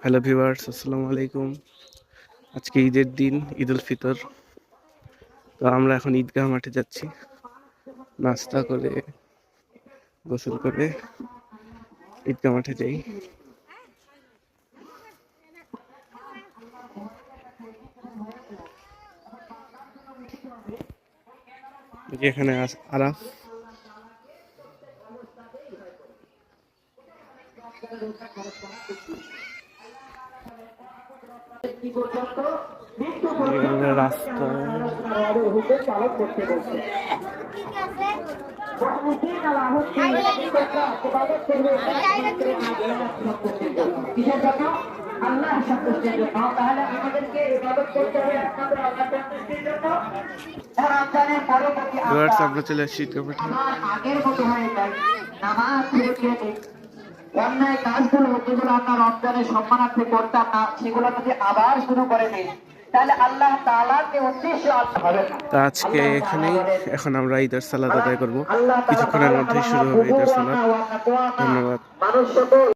Hello viewers, আসসালামু আলাইকুম। আজকে ঈদের দিন, ঈদ উল ফিতর। তো আমরা এখন ঈদগাহ মাঠে যাচ্ছি, নাস্তা করে গোসল করে ঈদগাহ মাঠে যাই। এখানে আরাফ। আমরা চলে আসছি ঈদগাহ মাঠে। আগের মতো হয়ে যায়, নামাজ ছেড়ে অন্যায় কাজগুলো যেগুলো আমরা রমজানের সম্মানার্থে করতাম না, সেগুলো যদি আবার শুরু করে দিই, তাহলে আল্লাহ তাআলাকে উদ্দেশ্য হবে না। আজকে এখানেই, এখন আমরা ঈদের সালাত আদায় করবো। কিছুক্ষণের মধ্যেই শুরু হবে ঈদের সালাত। ধন্যবাদ।